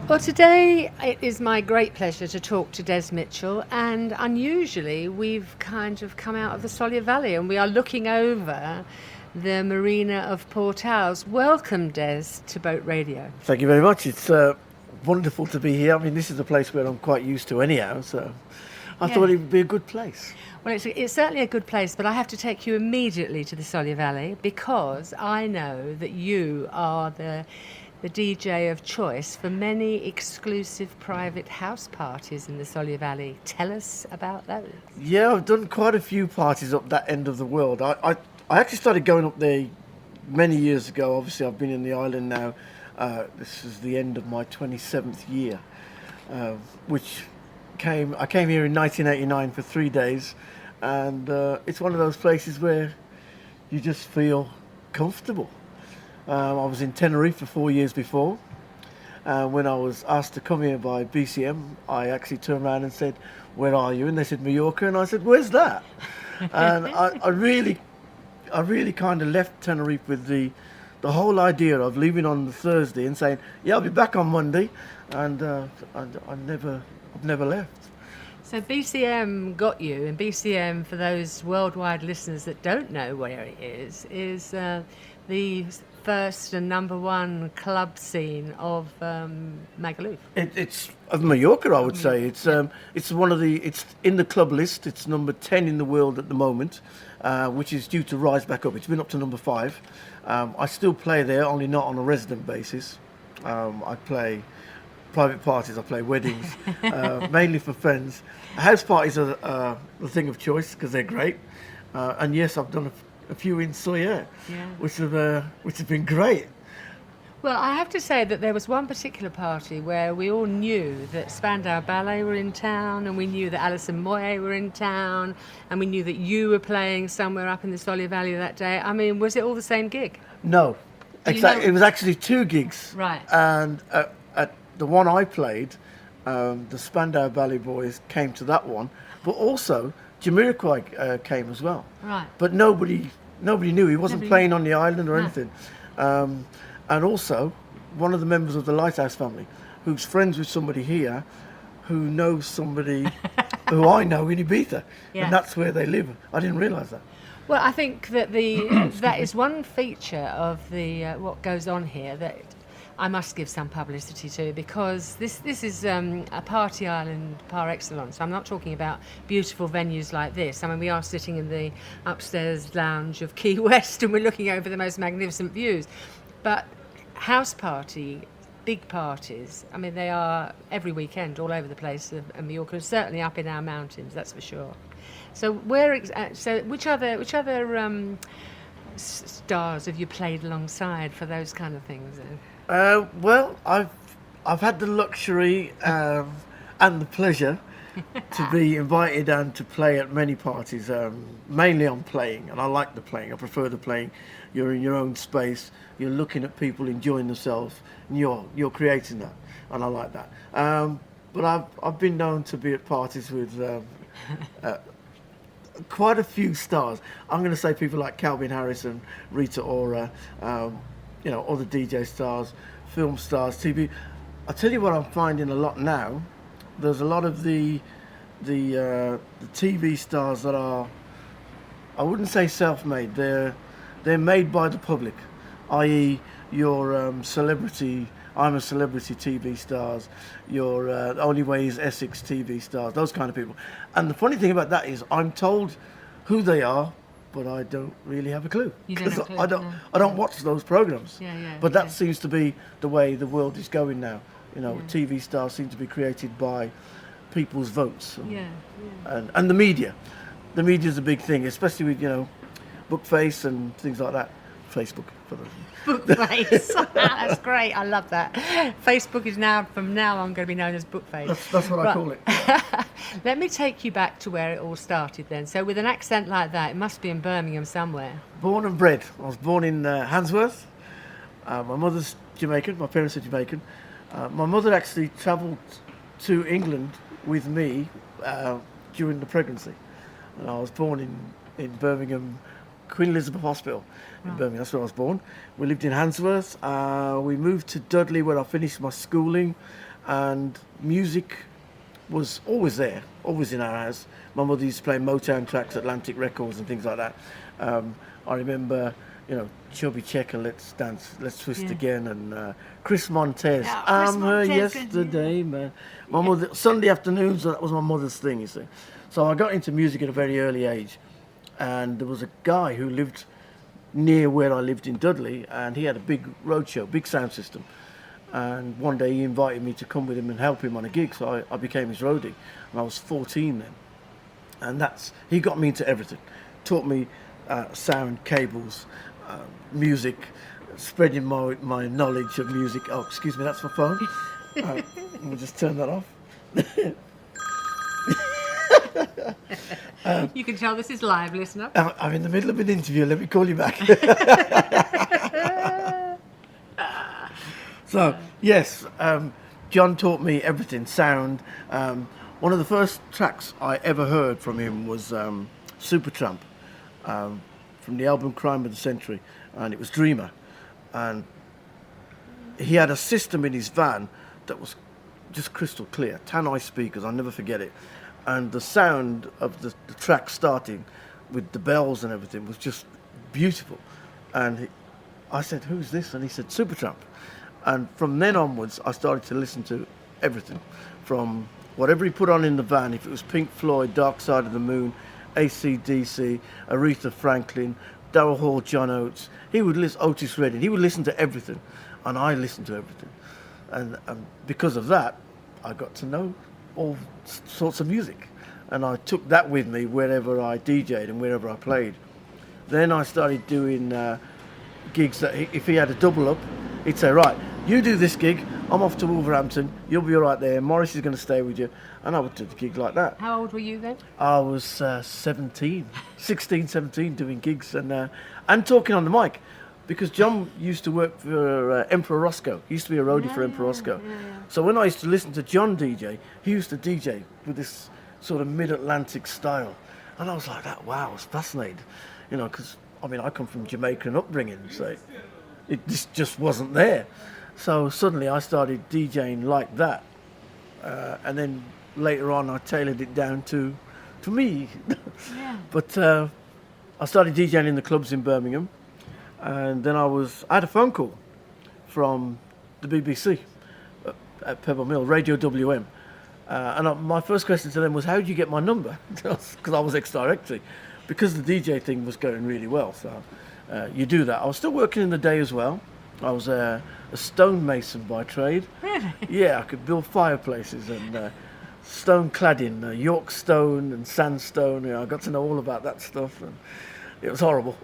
Well, today it is my great pleasure to talk to Des Mitchell, and unusually we've kind of come out of the Solio Valley and we are looking over the marina of Portals. Welcome, Des, to Boat Radio. Thank you very much. It's wonderful to be here. I mean, this is a place where I'm quite used to anyhow, so I thought it would be a good place. Well, it's certainly a good place, but I have to take you immediately to the Solio Valley because I know that you are the DJ of choice for many exclusive private house parties in the Solio Valley. Tell us about those. Yeah, I've done quite a few parties up that end of the world. I actually started going up there many years ago. Obviously, I've been in the island now. This is the end of my 27th year, I came here in 1989 for 3 days, and it's one of those places where you just feel comfortable. I was in Tenerife for 4 years before. When I was asked to come here by BCM, I actually turned around and said, "Where are you?" And they said, "Mallorca." And I said, "Where's that?" And I really kind of left Tenerife with the whole idea of leaving on the Thursday and saying, "Yeah, I'll be back on Monday," and I've never left. So BCM got you, and BCM, for those worldwide listeners that don't know where it is the first and number one club scene of Magaluf. It's of Mallorca, I would say. It's it's in the club list. It's number 10 in the world at the moment, which is due to rise back up. It's been up to number 5. I still play there, only not on a resident basis. I play private parties, I play weddings, mainly for friends. House parties are the thing of choice because they're great. And yes, I've done a few in Soyer, which have been great. Well, I have to say that there was one particular party where we all knew that Spandau Ballet were in town, and we knew that Alison Moyet were in town, and we knew that you were playing somewhere up in the Solio Valley that day. I mean, was it all the same gig? No, exactly. It was actually 2 gigs. Right. And at the one I played, the Spandau Ballet boys came to that one, but also Jamiroquai came as well. Right. But nobody knew he wasn't playing on the island or anything. And also, one of the members of the Lighthouse family, who's friends with somebody here, who knows somebody who I know in Ibiza, and that's where they live. I didn't realise that. Well, I think that that is one feature of the what goes on here that I must give some publicity to, because this is a party island par excellence. I'm not talking about beautiful venues like this. I mean, we are sitting in the upstairs lounge of Key West and we're looking over the most magnificent views. But house party, big parties, I mean, they are every weekend all over the place of Mallorca, certainly up in our mountains, that's for sure. So which other stars have you played alongside for those kind of things? Well, I've had the luxury and the pleasure to be invited and to play at many parties. Mainly I'm playing, and I like the playing. I prefer the playing. You're in your own space. You're looking at people enjoying themselves, and you're creating that, and I like that. But I've been known to be at parties with quite a few stars. I'm going to say people like Calvin Harris and Rita Ora. Other DJ stars, film stars, TV. I tell you what I'm finding a lot now. There's a lot of the TV stars that are, I wouldn't say self-made. They're made by the public, i.e. your celebrity. I'm a celebrity TV stars. Your The Only Way is Essex TV stars. Those kind of people. And the funny thing about that is, I'm told who they are, but I don't really have a clue. Because I don't watch those programs. But that seems to be the way the world is going now. TV stars seem to be created by people's votes. And the media. The media is a big thing, especially with Bookface and things like that. Facebook. Bookface. That's great. I love that. Facebook is from now on going to be known as Bookface. That's what I call it. Let me take you back to where it all started then. So with an accent like that, it must be in Birmingham somewhere. Born and bred. I was born in Handsworth. My mother's Jamaican. My parents are Jamaican. My mother actually travelled to England with me during the pregnancy. And I was born in Birmingham, Queen Elizabeth Hospital in Birmingham. That's where I was born. We lived in Handsworth. We moved to Dudley, where I finished my schooling, and music was always there, always in our house. My mother used to play Motown tracks, Atlantic Records and things like that. I remember, Chubby Checker, Let's Dance, Let's Twist Again, and Chris Montez, I'm her yesterday, man. My mother, Sunday afternoons, that was my mother's thing, you see. So I got into music at a very early age, and there was a guy who lived near where I lived in Dudley, and he had a big roadshow, big sound system. And one day he invited me to come with him and help him on a gig, so I became his roadie, and I was 14 then. And he got me into everything. Taught me sound, cables, music, spreading my knowledge of music. Oh, excuse me, that's my phone. We'll just turn that off. You can tell this is live, listener. I'm in the middle of an interview, let me call you back. So, yes, John taught me everything, sound. One of the first tracks I ever heard from him was Supertramp, from the album Crime of the Century, and it was Dreamer. And he had a system in his van that was just crystal clear, Tannoy speakers, I'll never forget it. And the sound of the track starting with the bells and everything was just beautiful. And I said, who's this? And he said, Supertramp. And from then onwards, I started to listen to everything, from whatever he put on in the van. If it was Pink Floyd, Dark Side of the Moon, AC/DC, Aretha Franklin, Darryl Hall, John Oates, he would listen, Otis Redding, he would listen to everything, and I listened to everything. And because of that, I got to know all sorts of music. And I took that with me wherever I DJ'd and wherever I played. Then I started doing gigs that if he had a double up, he'd say, right, you do this gig, I'm off to Wolverhampton, you'll be all right there, Morris is going to stay with you, and I would do the gig like that. How old were you then? I was 16, 17, doing gigs and talking on the mic, because John used to work for Emperor Roscoe. He used to be a roadie for Emperor Roscoe. Yeah. So when I used to listen to John DJ, he used to DJ with this sort of mid-Atlantic style, and I was like, wow, I was fascinated, because, I come from Jamaican upbringing, so it just wasn't there. So suddenly I started DJing like that, and then later on I tailored it down to me. Yeah. But I started DJing in the clubs in Birmingham, and then I had a phone call from the BBC at Pebble Mill, Radio WM, and my first question to them was, how did you get my number? Because I was ex-directory, because the DJ thing was going really well. So you do that. I was still working in the day as well. I was a stonemason by trade. Really? Yeah, I could build fireplaces and stone cladding, York stone and sandstone. I got to know all about that stuff, and it was horrible.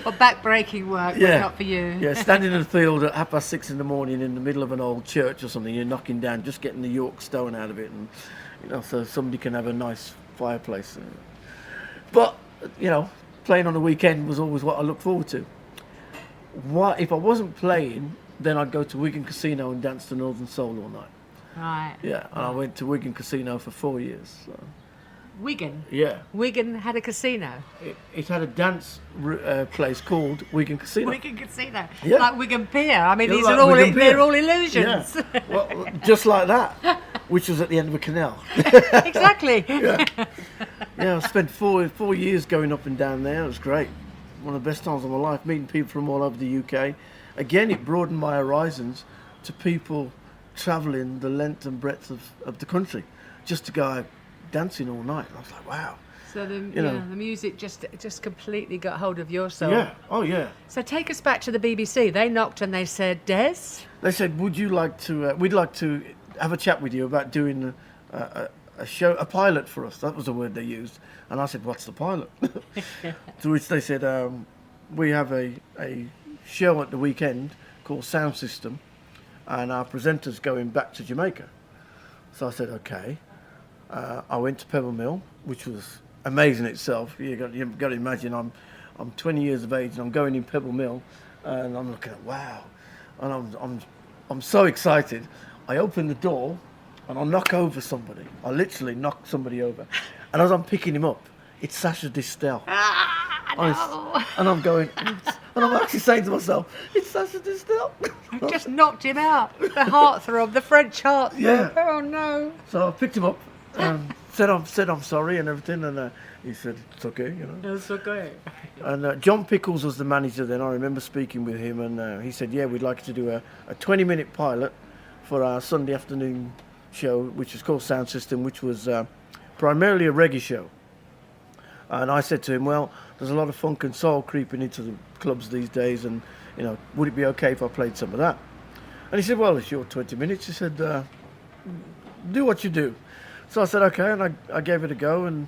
Well, back-breaking work, but not for you. Yeah, standing in the field at 6:30 in the morning in the middle of an old church or something, you're knocking down, just getting the York stone out of it, and so somebody can have a nice fireplace. But playing on the weekend was always what I looked forward to. If I wasn't playing, then I'd go to Wigan Casino and dance to Northern Soul all night. Right. Yeah, and I went to Wigan Casino for 4 years. So. Wigan? Yeah. Wigan had a casino? It had a dance place called Wigan Casino. Wigan Casino? Yeah. Like Wigan Pier? I mean, Yeah, these like are all, Wigan all illusions. Yeah. Well, just like that, which was at the end of a canal. Exactly. Yeah. I spent four years going up and down there. It was great. One of the best times of my life, meeting people from all over the UK. Again, it broadened my horizons to people travelling the length and breadth of the country just to go out dancing all night. I was like, wow. So the music just completely got hold of your soul. Yeah. Oh, yeah. So take us back to the BBC. They knocked and they said, Des? They said, would you like to, we'd like to have a chat with you about doing a show, a pilot for us. That was the word they used. And I said, what's the pilot? To which they said, we have a show at the weekend called Sound System, and our presenter's going back to Jamaica. So I said, okay. I went to Pebble Mill, which was amazing itself. You've got to imagine I'm 20 years of age and I'm going in Pebble Mill, and I'm looking at, wow. And I'm so excited. I open the door and I knock over somebody. I literally knock somebody over. And as I'm picking him up, it's Sasha Distel. And I'm going, and I'm actually saying to myself, it's Saturday still. I just knocked him out. The heartthrob, the French heartthrob. Yeah. Oh no. So I picked him up and said I'm sorry and everything, and he said it's okay, you know. It's okay. And John Pickles was the manager then. I remember speaking with him, and he said, yeah, we'd like to do a 20-minute pilot for our Sunday afternoon show, which is called Sound System, which was primarily a reggae show. And I said to him, well, there's a lot of funk and soul creeping into the clubs these days, and, you know, would it be okay if I played some of that? And he said, well, it's your 20 minutes. He said, do what you do. So I said, okay, and I gave it a go, and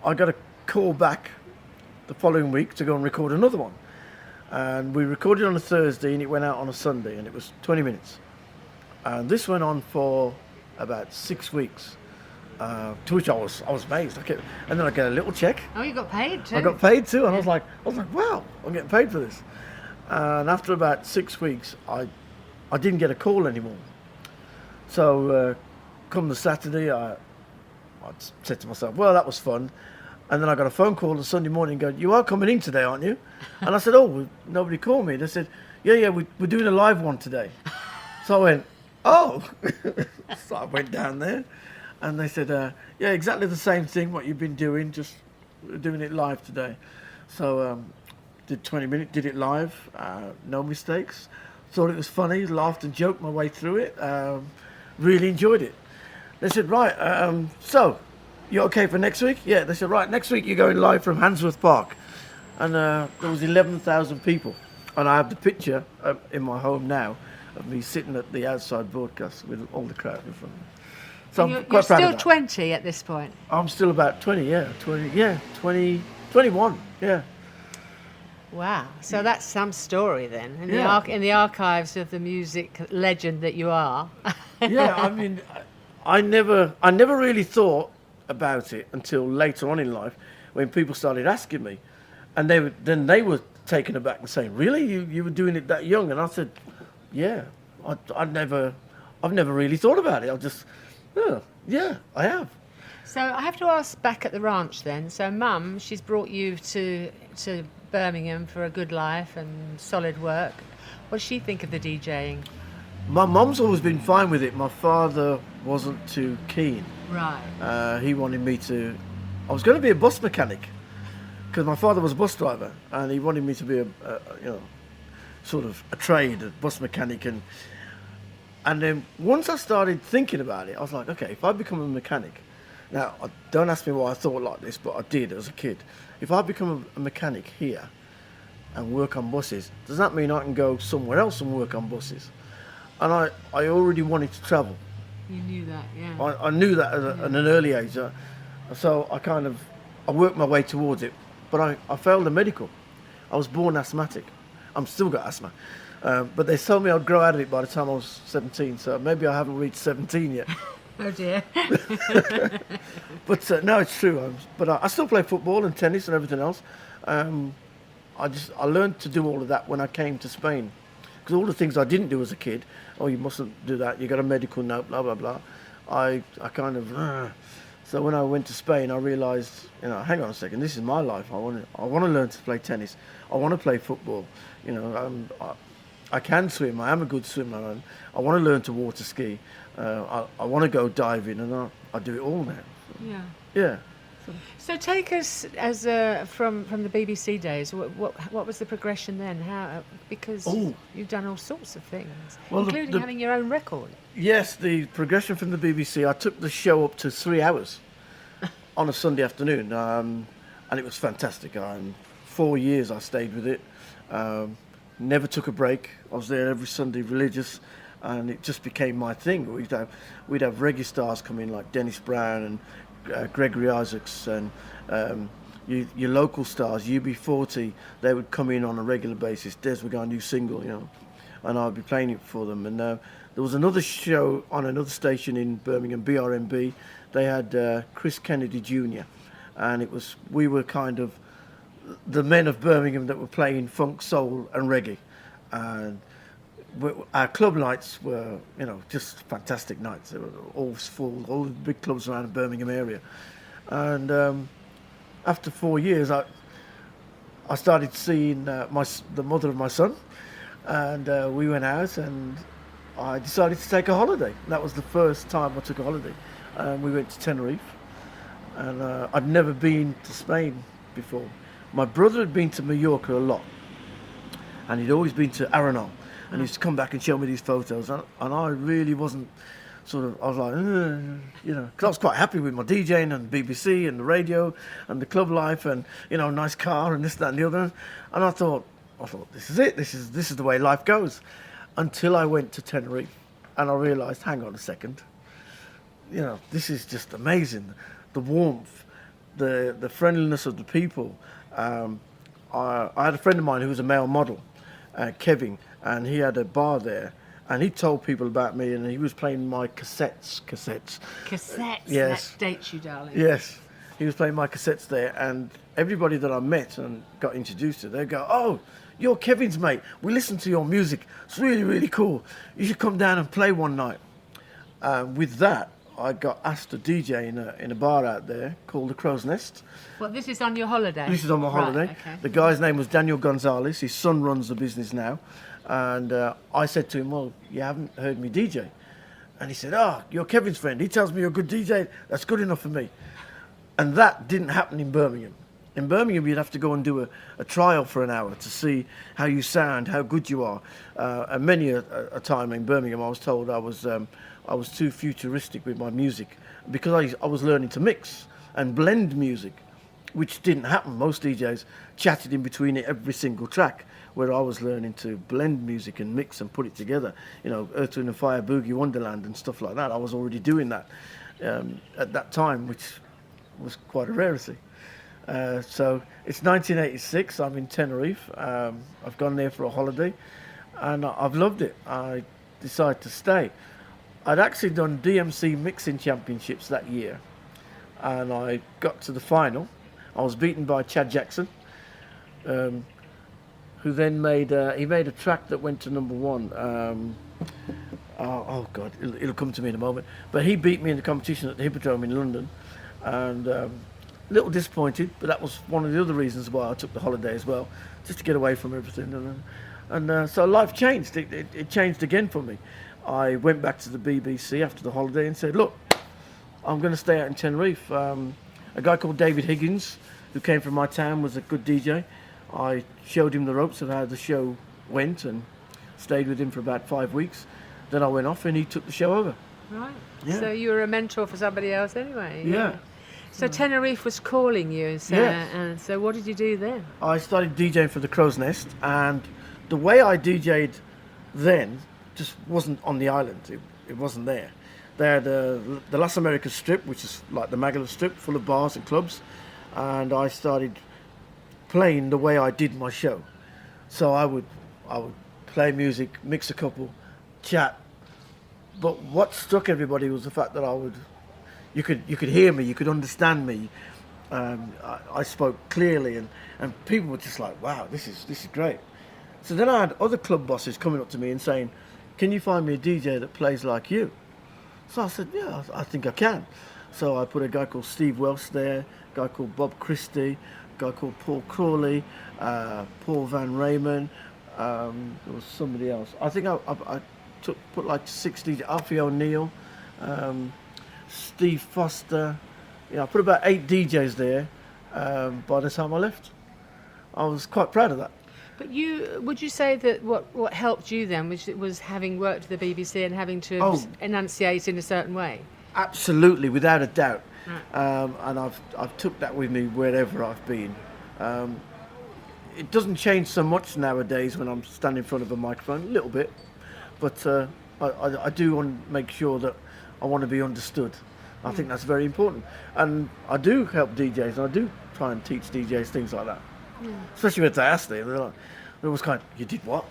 I got a call back the following week to go and record another one. And we recorded on a Thursday, and it went out on a Sunday, and it was 20 minutes. And this went on for about 6 weeks. To which I was amazed. And then I get a little check. Oh, you got paid too. I got paid too, and I was like, wow, I'm getting paid for this. And after about 6 weeks, I didn't get a call anymore. So come the Saturday, I said to myself, well, that was fun. And then I got a phone call on Sunday morning going, you are coming in today, aren't you? And I said, oh, well, nobody called me. They said, yeah, we're doing a live one today. So I went, oh. So I went down there. And they said, yeah, exactly the same thing, what you've been doing, just doing it live today. So did 20 minutes, did it live, no mistakes. Thought it was funny, laughed and joked my way through it. Really enjoyed it. They said, right, so you okay for next week? Yeah, they said, right, next week you're going live from Handsworth Park. And there was 11,000 people. And I have the picture in my home now of me sitting at the outside broadcast with all the crowd in front of me. So you're still 20 at this point. I'm still about 20, 21, yeah. Wow. So that's some story then, in the archives of the music legend that you are. Yeah, I mean, I never really thought about it until later on in life, when people started asking me, and they were taken aback and saying, "Really, you were doing it that young?" And I said, "Yeah, I've never really thought about it. I've just." Oh, yeah, I have. So I have to ask back at the ranch then. So Mum, she's brought you to Birmingham for a good life and solid work. What does she think of the DJing? My mum's always been fine with it. My father wasn't too keen. Right. He wanted me to... I was going to be a bus mechanic because my father was a bus driver, and he wanted me to be sort of a trade, a bus mechanic. And then once I started thinking about it, I was like, okay, if I become a mechanic, now don't ask me why I thought like this, but I did as a kid. If I become a mechanic here and work on buses, does that mean I can go somewhere else and work on buses? And I already wanted to travel. You knew that, yeah. I knew that at an early age. So I worked my way towards it. But I failed the medical. I was born asthmatic. I'm still got asthma. But they told me I'd grow out of it by the time I was 17, so maybe I haven't reached 17 yet. Oh dear. But no, it's true. But I still play football and tennis and everything else. I learned to do all of that when I came to Spain. Because all the things I didn't do as a kid, oh, you mustn't do that, you got a medical note, blah, blah, blah. I kind of... So when I went to Spain, I realised, hang on a second, this is my life. I want to learn to play tennis. I want to play football. I can swim. I am a good swimmer. And I want to learn to water ski. I want to go diving, and I do it all now. Yeah. Yeah. So take us as from the BBC days. What was the progression then? How because you've done all sorts of things, including having your own record. Yes, the progression from the BBC. I took the show up to 3 hours on a Sunday afternoon, and it was fantastic. 4 years I stayed with it. Never took a break. I was there every Sunday, religious, and it just became my thing. We'd have reggae stars come in like Dennis Brown and Gregory Isaacs, and your local stars, UB40. They would come in on a regular basis. Des would go a new single, and I'd be playing it for them. And there was another show on another station in Birmingham, BRMB. They had Chris Kennedy Jr., and we were kind of the men of Birmingham that were playing funk, soul and reggae. And our club nights were, just fantastic nights. They were all full, all the big clubs around the Birmingham area. And after 4 years, I started seeing the mother of my son, and we went out, and I decided to take a holiday. That was the first time I took a holiday. We went to Tenerife, and I'd never been to Spain before. My brother had been to Mallorca a lot, and he'd always been to Arenal, and he used to come back and show me these photos, and I really wasn't I was like, because I was quite happy with my DJing and BBC and the radio and the club life and, nice car and this, that and the other. And I thought, this is it. This is the way life goes. Until I went to Tenerife and I realised, hang on a second, this is just amazing. The warmth, the friendliness of the people. I had a friend of mine who was a male model, Kevin, and he had a bar there. And he told people about me, and he was playing my cassettes. Cassettes? Yes. That dates you, darling. Yes. He was playing my cassettes there, and everybody that I met and got introduced to, they go, "Oh, you're Kevin's mate. We listen to your music. It's really, really cool. You should come down and play one night." With that, I got asked to DJ in a bar out there called the Crow's Nest. Well, this is on your holiday? This is on my holiday. Right, okay. The guy's name was Daniel Gonzalez. His son runs the business now. And I said to him, "Well, you haven't heard me DJ." And he said, "Oh, you're Kevin's friend. He tells me you're a good DJ. That's good enough for me." And that didn't happen in Birmingham. In Birmingham, you'd have to go and do a trial for an hour to see how you sound, how good you are. And many a time in Birmingham, I was told I was too futuristic with my music because I was learning to mix and blend music, which didn't happen. Most DJs chatted in between it every single track, where I was learning to blend music and mix and put it together. Earth, Wind and Fire, Boogie Wonderland and stuff like that. I was already doing that at that time, which was quite a rarity. So it's 1986. I'm in Tenerife. I've gone there for a holiday, and I've loved it. I decided to stay. I'd actually done DMC mixing championships that year, and I got to the final. I was beaten by Chad Jackson, who then made a track that went to number one. Oh God, it'll come to me in a moment. But he beat me in the competition at the Hippodrome in London, and a little disappointed. But that was one of the other reasons why I took the holiday as well, just to get away from everything. And so life changed. It changed again for me. I went back to the BBC after the holiday and said, "Look, I'm going to stay out in Tenerife." A guy called David Higgins, who came from my town, was a good DJ. I showed him the ropes of how the show went and stayed with him for about 5 weeks. Then I went off and he took the show over. Right. Yeah. So you were a mentor for somebody else anyway. Yeah. So Tenerife was calling you. So, Yes. and so what did you do then? I started DJing for the Crow's Nest, and the way I DJ'd then just wasn't on the island. It wasn't there. They had the Las Americas Strip, which is like the Magaluf Strip, full of bars and clubs, and I started playing the way I did my show. So I would play music, mix a couple, chat. But what struck everybody was the fact that you could hear me, you could understand me. I spoke clearly, and people were just like, "Wow, this is great." So then I had other club bosses coming up to me and saying, "Can you find me a DJ that plays like you?" So I said, "Yeah, I think I can." So I put a guy called Steve Welsh there, a guy called Bob Christie, a guy called Paul Crawley, Paul Van Raymond, there was somebody else. I think I put like 60, Alfie O'Neill, Steve Foster. I put about 8 DJs there by the time I left. I was quite proud of that. But would you say that what helped you then was having worked at the BBC and having to enunciate in a certain way? Absolutely, without a doubt. And I've took that with me wherever I've been. It doesn't change so much nowadays when I'm standing in front of a microphone, a little bit, but I do want to make sure that I want to be understood. I think that's very important, and I do help DJs, and I do try and teach DJs things like that. Especially when they ask me, they're always kind of, "You did what?"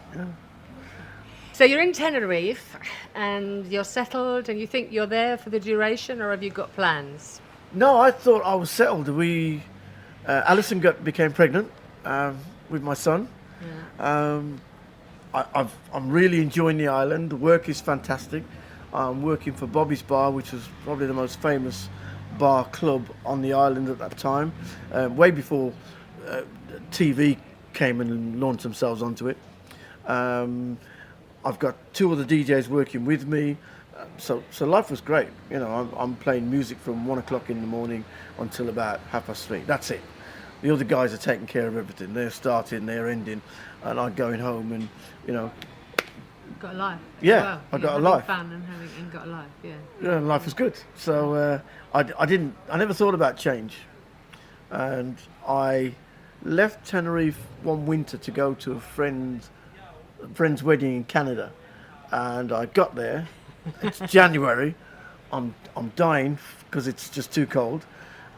So you're in Tenerife and you're settled and you think you're there for the duration, or have you got plans? No, I thought I was settled. Alison became pregnant with my son. Yeah. I'm really enjoying the island. The work is fantastic. I'm working for Bobby's Bar, which was probably the most famous bar club on the island at that time, way before TV came and launched themselves onto it. I've got 2 other DJs working with me, so life was great. You know, I'm playing music from 1 o'clock in the morning until about 3:30. That's it. The other guys are taking care of everything. They're starting, they're ending, and I'm going home and, you know. You've got a life. Yeah, Well, I got a having life. fun and got a life. Yeah. Yeah, life was good. So I never thought about change, and I left Tenerife one winter to go to a friend's wedding in Canada, and I got there. It's January. I'm dying because it's just too cold,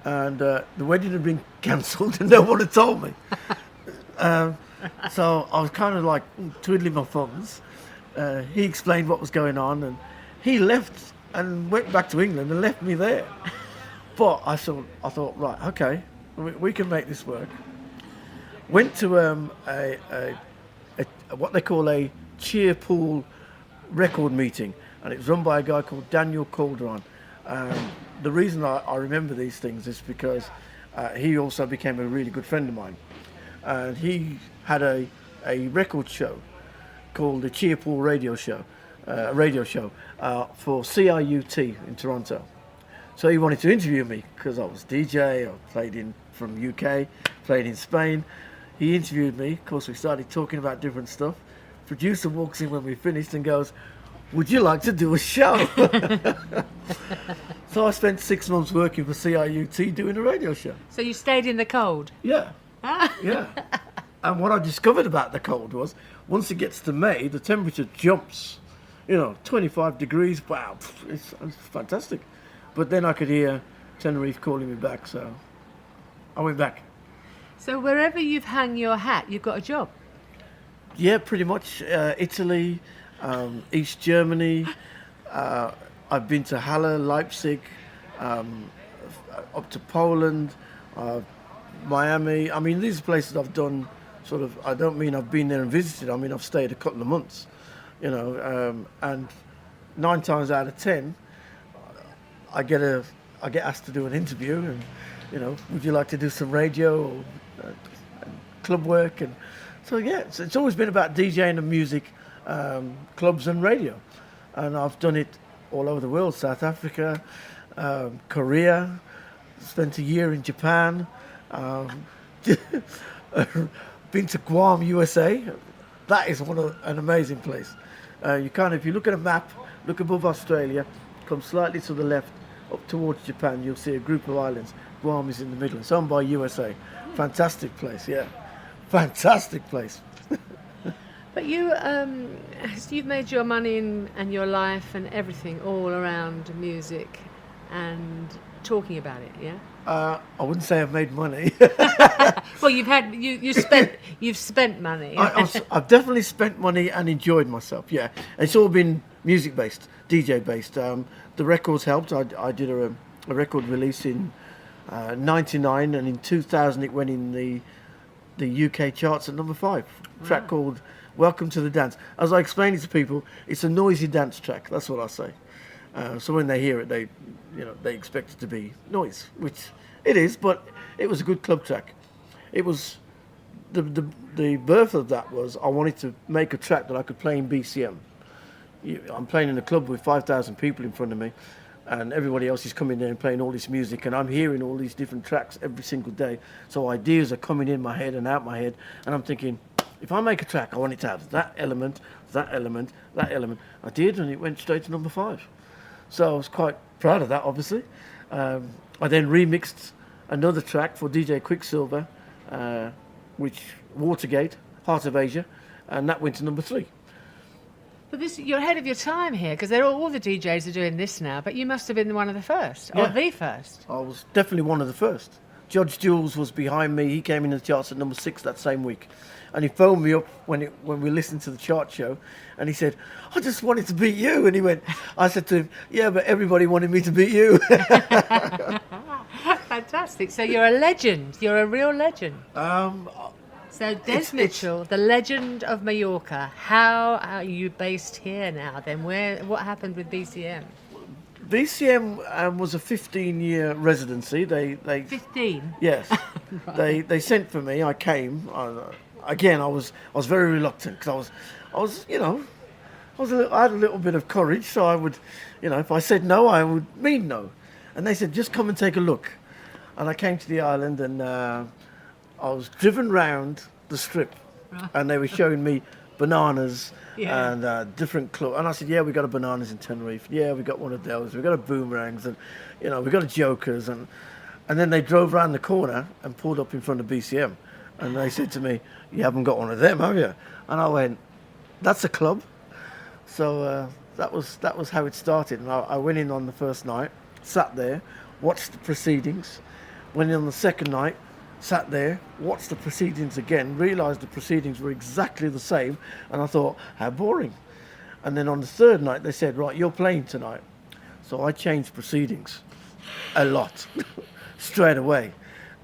and the wedding had been cancelled, and no one had told me. So I was kind of like twiddling my thumbs. He explained what was going on, and he left and went back to England and left me there. But I thought, right, okay, we can make this work. Went to what they call a cheer pool record meeting, and it was run by a guy called Daniel Calderon. The reason I remember these things is because he also became a really good friend of mine, and he had a record show called the Cheer Pool Radio Show, for CIUT in Toronto. So he wanted to interview me because I was DJ. I played from UK, played in Spain. He interviewed me. Of course, we started talking about different stuff. Producer walks in when we finished and goes, "Would you like to do a show?" So I spent 6 months working for CIUT doing a radio show. So you stayed in the cold? Yeah. Yeah. And what I discovered about the cold was, once it gets to May, the temperature jumps. 25 degrees. Wow, it's fantastic. But then I could hear Tenerife calling me back, so I went back. So wherever you've hung your hat, you've got a job? Yeah, pretty much. Italy, East Germany. I've been to Halle, Leipzig, up to Poland, Miami. I mean, these are places I've done sort of. I don't mean I've been there and visited. I mean, I've stayed a couple of months, and 9 times out of 10, I get asked to do an interview, and would you like to do some radio or club work? And so yeah, it's always been about DJing and music, clubs and radio, and I've done it all over the world. South Africa, Korea, spent a year in Japan, been to Guam, USA. That is an amazing place. If you look at a map, look above Australia, come slightly to the left, up towards Japan, you'll see a group of islands. Guam is in the middle. It's owned by USA. Fantastic place, yeah. Fantastic place. But you've made your money and your life and everything all around music and talking about it, yeah? I wouldn't say I've made money. Well, you've spent money. I've definitely spent money and enjoyed myself. Yeah, it's all been music based, DJ based. The records helped. I did a record release in '99, and in 2000 it went in the UK charts at number 5. A track called "Welcome to the Dance." As I explained it to people, it's a noisy dance track. That's what I say. So when they hear it, they expect it to be noise, which it is, but it was a good club track. It was the birth of that was I wanted to make a track that I could play in BCM. I'm playing in a club with 5,000 people in front of me, and everybody else is coming there and playing all this music, and I'm hearing all these different tracks every single day. So ideas are coming in my head and out my head, and I'm thinking, if I make a track, I want it to have that element, that element, that element. I did, and it went straight to number 5. So I was quite proud of that, obviously. I then remixed another track for DJ Quicksilver, which Watergate, Heart of Asia, and that went to number 3. But you're ahead of your time here, because all the DJs are doing this now, but you must have been one of the first, or the first. I was definitely one of the first. Judge Jules was behind me. He came in the charts at number 6 that same week. And he phoned me up when we listened to the chart show, and he said, "I just wanted to beat you." And I said to him, "Yeah, but everybody wanted me to beat you." Fantastic. So you're a legend. You're a real legend. So Des Mitchell, the legend of Mallorca. How are you based here now then? What happened with BCM? BCM was a 15-year residency. They 15? Yes. Right. They sent for me. I came. again, I was very reluctant because I was, you know, I had a little bit of courage, so I would, you know, if I said no, I would mean no. And they said, just come and take a look. And I came to the island, and I was driven round the strip, and they were showing me bananas and different clubs. And I said, yeah, we got a bananas in Tenerife. Yeah, we got one of those. We got a boomerangs, and you know, we got a jokers. And then they drove round the corner and pulled up in front of BCM, and they said to me, you haven't got one of them, have you? And I went, that's a club. So that was how it started. And I went in on the first night, sat there, watched the proceedings. Went in on the second night, sat there, watched the proceedings again, realised the proceedings were exactly the same, and I thought, how boring. And then on the third night, they said, right, you're playing tonight. So I changed proceedings a lot, straight away.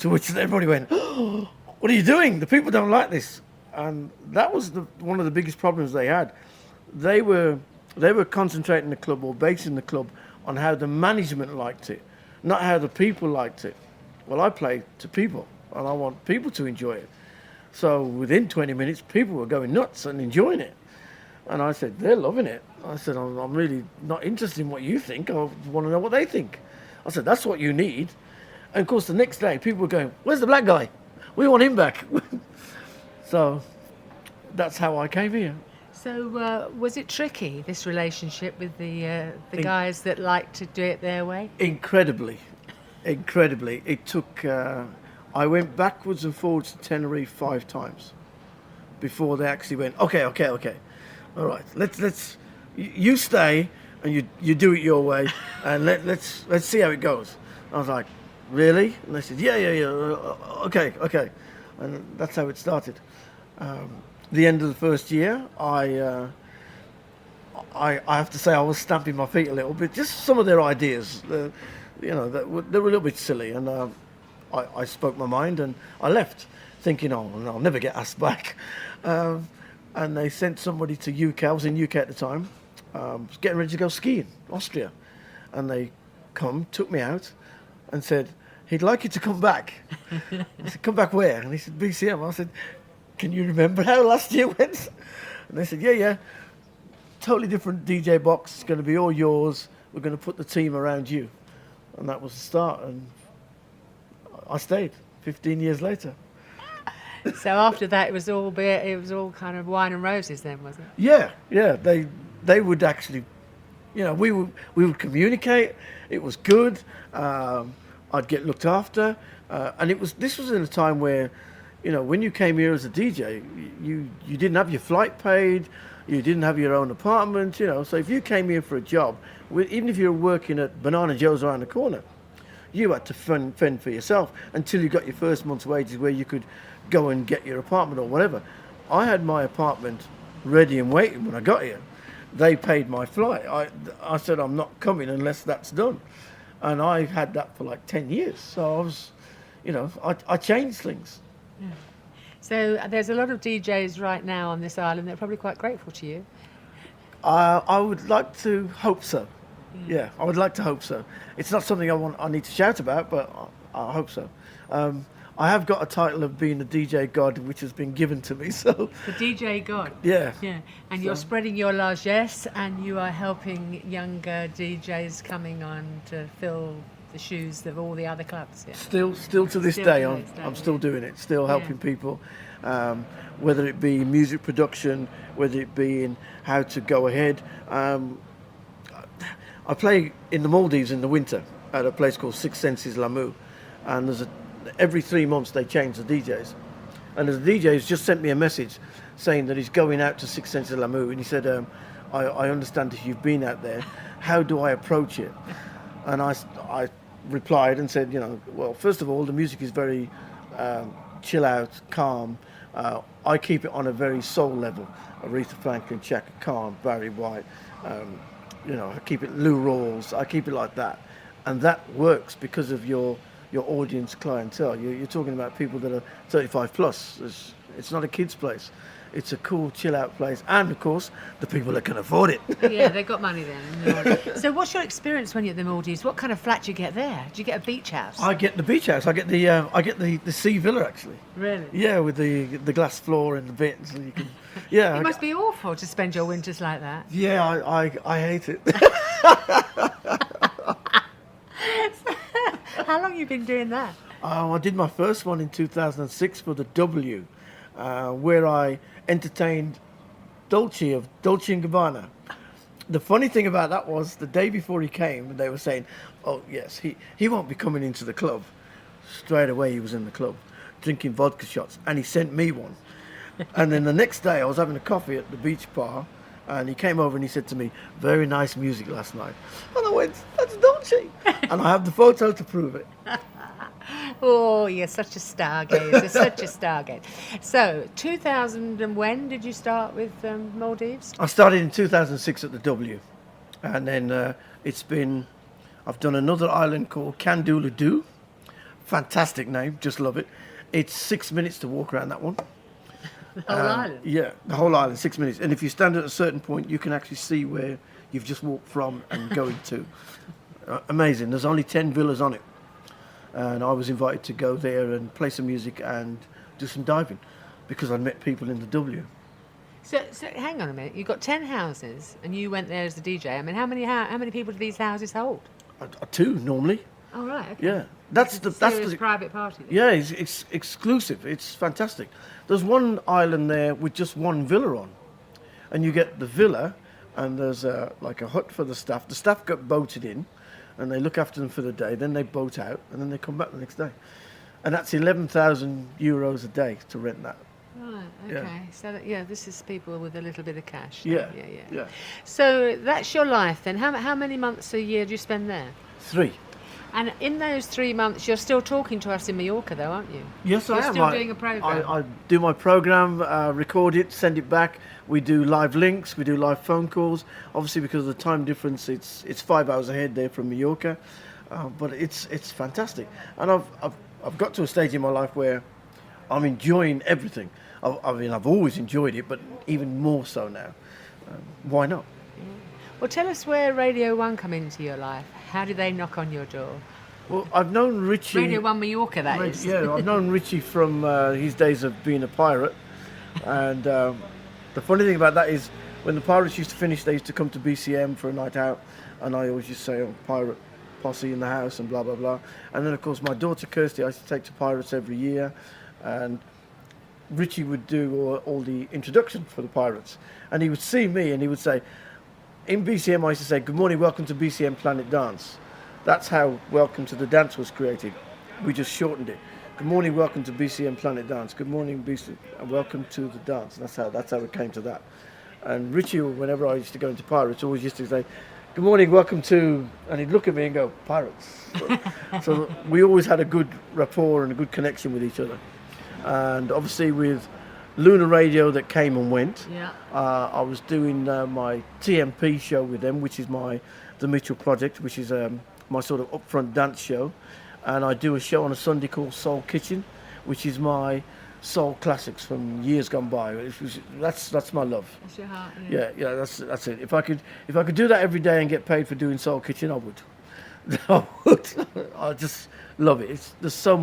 To which everybody went, oh, what are you doing? The people don't like this. And that was one of the biggest problems they had. They were concentrating the club or basing the club on how the management liked it, not how the people liked it. Well, I play to people, and I want people to enjoy it. So within 20 minutes, people were going nuts and enjoying it. And I said, they're loving it. I said, I'm really not interested in what you think. I want to know what they think. I said, that's what you need. And of course, the next day, people were going, where's the black guy? We want him back. So that's how I came here. So was it tricky, this relationship with the guys that like to do it their way? Incredibly. It took, I went backwards and forwards to Tenerife 5 times before they actually went, okay. All right, let's you stay and you do it your way, and let's see how it goes. I was like, really? And they said, yeah, okay. And that's how it started. The end of the first year, I have to say I was stamping my feet a little bit. Just some of their ideas, they were a little bit silly, and I spoke my mind and I left, thinking, oh, I'll never get asked back. And they sent somebody to UK. I was in UK at the time, was getting ready to go skiing, Austria, and they took me out, and said he'd like you to come back. I said, come back where? And he said, BCM. I said, can you remember how last year went? And they said, yeah. Totally different DJ box. It's going to be all yours. We're going to put the team around you. And that was the start. And I stayed 15 years later. So after that, it was all kind of wine and roses then, wasn't it? Yeah. They would actually, we would communicate. It was good. I'd get looked after. And this was in a time where, when you came here as a DJ, you didn't have your flight paid, you didn't have your own apartment, So if you came here for a job, even if you were working at Banana Joe's around the corner, you had to fend for yourself until you got your first month's wages where you could go and get your apartment or whatever. I had my apartment ready and waiting when I got here. They paid my flight. I said, I'm not coming unless that's done. And I had that for like 10 years. So I was, I changed things. Yeah. So there's a lot of DJs right now on this island that are probably quite grateful to you. I would like to hope so. Yeah, I would like to hope so. It's not something I need to shout about, but I hope so. I have got a title of being a DJ God, which has been given to me. So the DJ God. Yeah. And you're spreading your largesse, and you are helping younger DJs coming on to fill the shoes of all the other clubs. Yeah. Still to this day, I'm still doing it. Still helping people, whether it be music production, whether it be in how to go ahead. I play in the Maldives in the winter at a place called Six Senses Lamu, and every 3 months they change the DJs. And the DJ has just sent me a message saying that he's going out to Six Senses Lamu, and he said, I understand if you've been out there, how do I approach it? And I replied and said, well, first of all, the music is very chill out, calm. I keep it on a very soul level. Aretha Franklin, Chaka Khan, Barry White, I keep it Lou Rawls, I keep it like that. And that works because of your audience clientele. You're talking about people that are 35 plus. It's not a kid's place. It's a cool, chill-out place. And, of course, the people that can afford it. Yeah, they've got money then. So what's your experience when you're at the Maldives? What kind of flat do you get there? Do you get a beach house? I get the beach house. I get the sea villa, actually. Really? Yeah, with the glass floor and the bits. And you can, yeah. It must be awful to spend your winters like that. Yeah, I hate it. How long have you been doing that? I did my first one in 2006 for the W, where I entertained Dolce of Dolce & Gabbana. The funny thing about that was the day before he came, they were saying, oh yes, he won't be coming into the club. Straight away he was in the club, drinking vodka shots, and he sent me one. And then the next day I was having a coffee at the beach bar, and he came over and he said to me, very nice music last night. And I went, that's Dolce. And I have the photo to prove it. Oh, you're such a stargazer, such a stargazer. So, 2000 and when did you start with Maldives? I started in 2006 at the W, and then I've done another island called Candoulidou. Fantastic name, just love it. It's 6 minutes to walk around that one. The whole island? Yeah, the whole island, 6 minutes. And if you stand at a certain point, you can actually see where you've just walked from and going to. Amazing. There's only 10 villas on it. And I was invited to go there and play some music and do some diving because I'd met people in the W. So hang on a minute. You've got 10 houses and you went there as the DJ. I mean, how many people do these houses hold? 2 normally. Oh, right. Okay. Yeah. That's the private party. Then. Yeah, it's exclusive. It's fantastic. There's one island there with just one villa on. And you get the villa and there's like a hut for the staff. The staff get boated in. And they look after them for the day, then they boat out, and then they come back the next day. And that's 11,000 euros a day to rent that. Right, okay. So, this is people with a little bit of cash. Yeah. So that's your life then. How many months a year do you spend there? 3. And in those 3 months, you're still talking to us in Mallorca, though, aren't you? Yes, I am. You're still doing a programme. I do my programme, record it, send it back. We do live links, we do live phone calls. Obviously, because of the time difference, it's 5 hours ahead there from Mallorca. But it's fantastic. And I've got to a stage in my life where I'm enjoying everything. I've always enjoyed it, but even more so now. Why not? Well, tell us where Radio One come into your life. How did they knock on your door? Well, I've known Richie... Radio One Mallorca, that is. Yeah, I've known Richie from his days of being a pirate. And the funny thing about that is when the pirates used to finish, they used to come to BCM for a night out. And I always just say, pirate posse in the house and blah, blah, blah. And then, of course, my daughter Kirsty, I used to take to Pirates every year. And Richie would do all the introduction for the Pirates. And he would see me and he would say... In BCM, I used to say, good morning, welcome to BCM Planet Dance. That's how Welcome to the Dance was created. We just shortened it. Good morning, welcome to BCM Planet Dance. Good morning, welcome to the dance. That's how it came to that. And Richie, whenever I used to go into Pirates, always used to say, good morning, welcome to... And he'd look at me and go, Pirates. So we always had a good rapport and a good connection with each other. And obviously with... Lunar Radio that came and went. Yeah. I was doing my TMP show with them, which is the Mitchell Project, which is my sort of upfront dance show. And I do a show on a Sunday called Soul Kitchen, which is my soul classics from years gone by. That's my love. That's your heart. Yeah, that's it. If I could do that every day and get paid for doing Soul Kitchen, I would. I would. I just love it. There's so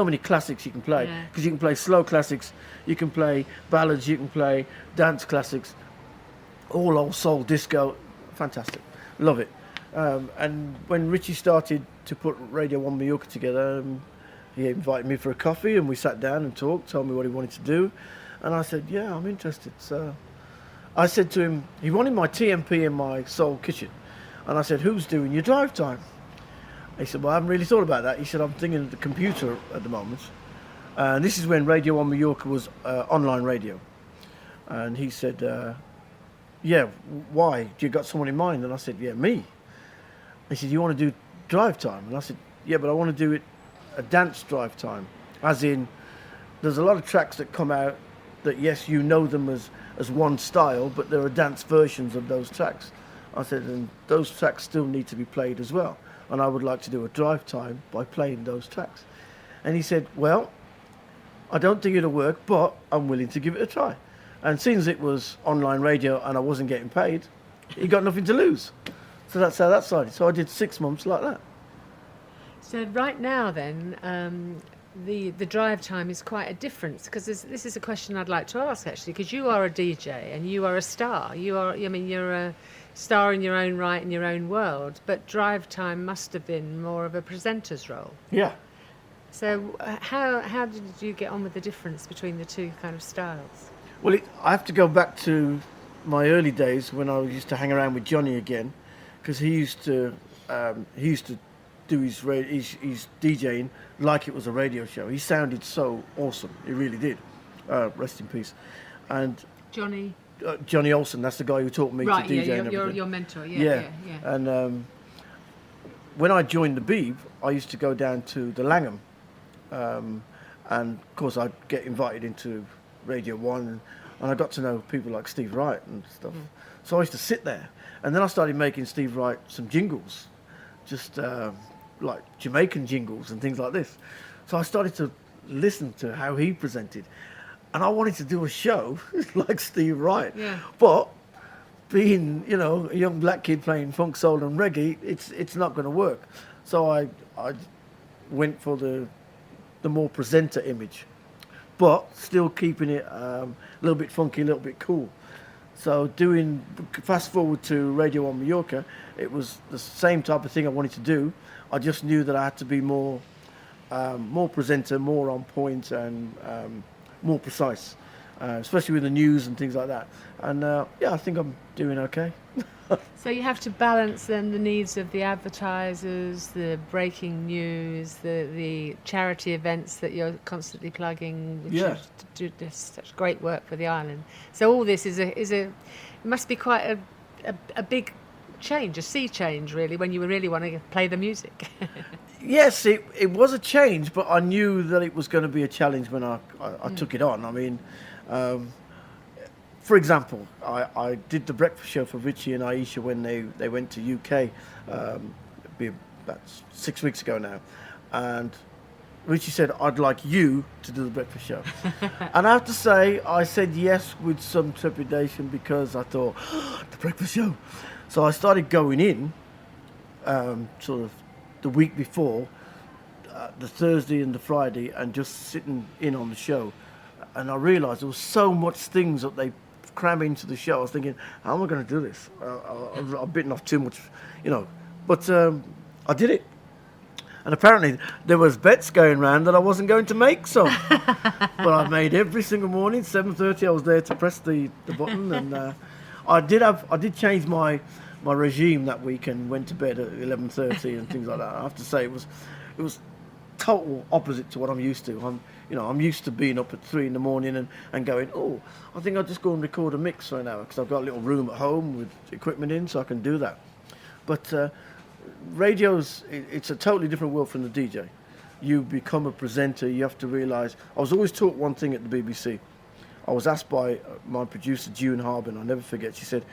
many classics you can play, because you can play slow classics, you can play ballads, you can play dance classics, all old soul disco. Fantastic, love it. And when Richie started to put Radio One Mallorca together, he invited me for a coffee and we sat down and talked, told me what he wanted to do, and I said, yeah, I'm interested. So I said to him, he wanted my TMP in my Soul Kitchen, and I said, who's doing your drive time? He said, well, I haven't really thought about that. He said, I'm thinking of the computer at the moment. And this is when Radio One Mallorca was online radio. And he said, yeah, why? Do you got someone in mind? And I said, yeah, me. He said, you want to do drive time? And I said, yeah, but I want to do it a dance drive time. As in, there's a lot of tracks that come out that, yes, you know them as one style, but there are dance versions of those tracks. I said, and those tracks still need to be played as well. And I would like to do a drive time by playing those tracks. And he said, well, I don't think it'll work, but I'm willing to give it a try. And since it was online radio and I wasn't getting paid, he got nothing to lose. So that's how that started. So I did 6 months like that. So right now then, the drive time is quite a difference, because this is a question I'd like to ask actually, because you are a DJ and you are a star. You're a star in your own right, in your own world, but drive time must have been more of a presenter's role. Yeah. So how did you get on with the difference between the two kind of styles? Well, I have to go back to my early days when I used to hang around with Johnny again, because he used to do his DJing like it was a radio show. He sounded so awesome. He really did. Rest in peace. And Johnny Olsen, that's the guy who taught me to DJ. Right, your mentor. Yeah. And when I joined the Beeb, I used to go down to the Langham, and of course I'd get invited into Radio One, and I got to know people like Steve Wright and stuff. So I used to sit there, and then I started making Steve Wright some jingles, just like Jamaican jingles and things like this. So I started to listen to how he presented, and I wanted to do a show like Steve Wright. Yeah. But being, a young black kid playing funk, soul and reggae, it's not going to work. So I went for the more presenter image, but still keeping it a little bit funky, a little bit cool. So fast forward to Radio One Mallorca, it was the same type of thing I wanted to do. I just knew that I had to be more presenter, more on point, and more precise, especially with the news and things like that. And I think I'm doing okay. So you have to balance then the needs of the advertisers, the breaking news, the charity events that you're constantly plugging, which do such great work for the island. So all this it must be quite a big change, a sea change really, when you really want to play the music. Yes, it was a change, but I knew that it was going to be a challenge when I took it on. I mean, for example, I did the breakfast show for Richie and Aisha when they went to UK, be about 6 weeks ago now, and Richie said, "I'd like you to do the breakfast show." And I have to say, I said yes with some trepidation, because I thought, the breakfast show. So I started going in, sort of the week before, the Thursday and the Friday, and just sitting in on the show. And I realised there was so much things that they cram into the show. I was thinking, how am I going to do this? I've bitten off too much, But I did it. And apparently there was bets going around that I wasn't going to make some. But I made every single morning, 7:30 I was there to press the button. And I did change my regime that week and went to bed at 11:30 and things like that. I have to say it was total opposite to what I'm used to. I'm used to being up at 3 a.m. and going, I think I'll just go and record a mix for an hour, because I've got a little room at home with equipment in, so I can do that. But radio's, it's a totally different world from the DJ. You become a presenter, you have to realise, I was always taught one thing at the BBC. I was asked by my producer, June Harbin, I'll never forget, she said,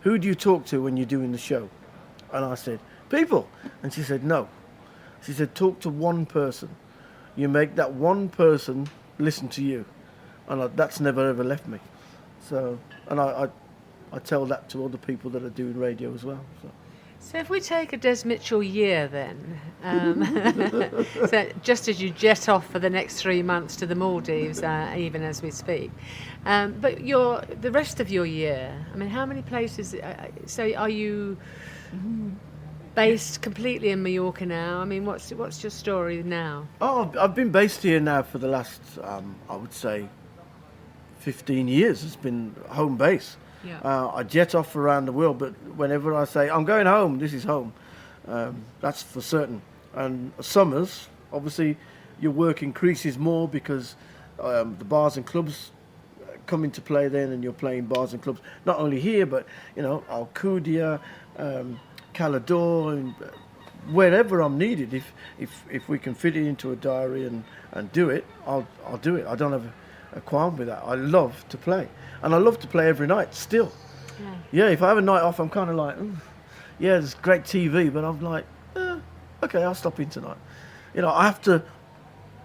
"Who do you talk to when you're doing the show?" And I said, "People." And she said, "No." She said, "Talk to one person. You make that one person listen to you." And that's never ever left me. So, and I tell that to other people that are doing radio as well. So if we take a Des Mitchell year then, so just as you jet off for the next 3 months to the Maldives, even as we speak, but the rest of your year, I mean, how many places, so are you based completely in Mallorca now? I mean, what's your story now? Oh, I've been based here now for the last, I would say, 15 years. It's been home base. Yeah. I jet off around the world, but whenever I say I'm going home, this is home. That's for certain. And summers, obviously, your work increases more because the bars and clubs come into play then, and you're playing bars and clubs not only here, but Alcudia, Calador, and wherever I'm needed. If we can fit it into a diary and do it, I'll do it. I don't have a qualm with that. I love to play, and I love to play every night still. Yeah, if I have a night off, I'm kind of like, there's great TV, but I'm like, okay, I'll stop in tonight. I have to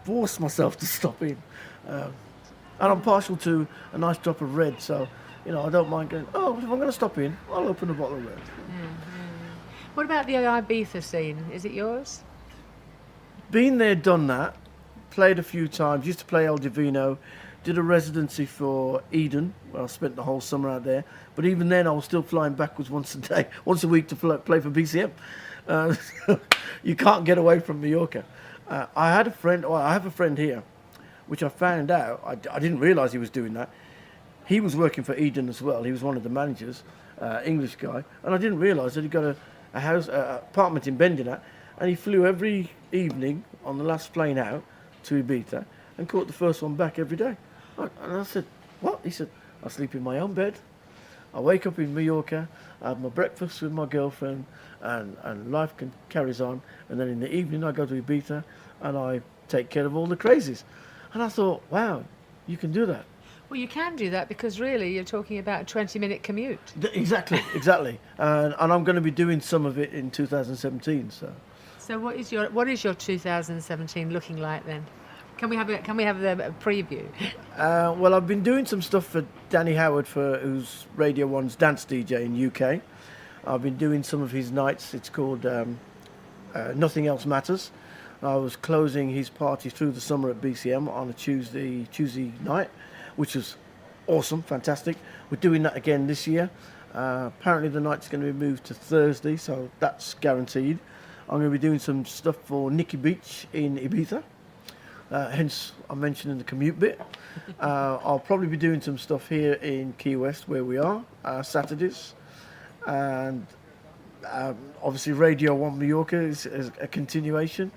force myself to stop in. And I'm partial to a nice drop of red, so, I don't mind going, if I'm going to stop in, I'll open a bottle of red. What about the Ibiza scene? Is it yours? Been there, done that. Played a few times. Used to play El Divino. Did a residency for Eden, where I spent the whole summer out there. But even then, I was still flying backwards once a week to play for BCM. You can't get away from Mallorca. I have a friend here, which I found out. I didn't realise he was doing that. He was working for Eden as well. He was one of the managers, English guy, and I didn't realise that he got a apartment in Bendinat, and he flew every evening on the last plane out to Ibiza and caught the first one back every day. And I said, what? He said, I sleep in my own bed. I wake up in Mallorca, I have my breakfast with my girlfriend, and life carries on. And then in the evening, I go to Ibiza and I take care of all the crazies. And I thought, wow, you can do that. Well, you can do that because really you're talking about a 20-minute commute. Exactly. And I'm going to be doing some of it in 2017. So what is your 2017 looking like then? Can we have a preview? Well, I've been doing some stuff for Danny Howard, who's Radio One's dance DJ in UK. I've been doing some of his nights. It's called Nothing Else Matters. I was closing his party through the summer at BCM on a Tuesday night, which was awesome, fantastic. We're doing that again this year. Apparently the night's going to be moved to Thursday, so that's guaranteed. I'm going to be doing some stuff for Nikki Beach in Ibiza. Hence, I'm mentioning the commute bit. I'll probably be doing some stuff here in Key West, where we are, Saturdays. And obviously Radio One Mallorca is a continuation.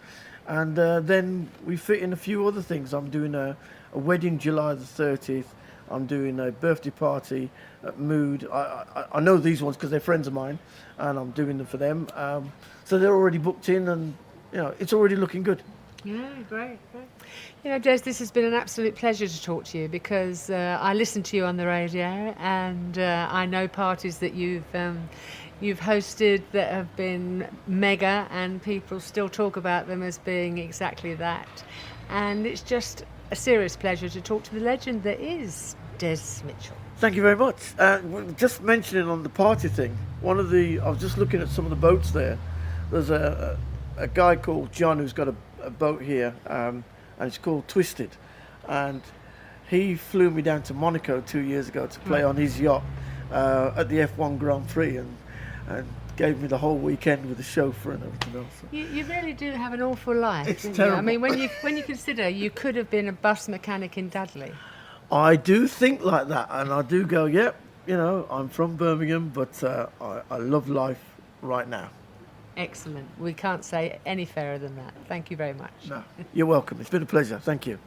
And then we fit in a few other things. I'm doing a wedding July the 30th. I'm doing a birthday party at Mood. I know these ones because they're friends of mine, and I'm doing them for them. So they're already booked in, and it's already looking good. Yeah, great. Des, this has been an absolute pleasure to talk to you because I listen to you on the radio, and I know parties that you've hosted that have been mega, and people still talk about them as being exactly that. And it's just a serious pleasure to talk to the legend that is Des Mitchell. Thank you very much. Just mentioning on the party thing, I was just looking at some of the boats there. There's a guy called John who's got a boat here, and it's called Twisted. And he flew me down to Monaco 2 years ago to play on his yacht at the F1 Grand Prix, and gave me the whole weekend with the chauffeur and everything else. You really do have an awful life. It's terrible. I mean, when you consider you could have been a bus mechanic in Dudley. I do think like that, and I do go, yep, I'm from Birmingham, but I love life right now. Excellent. We can't say any fairer than that. Thank you very much. No, you're welcome. It's been a pleasure. Thank you.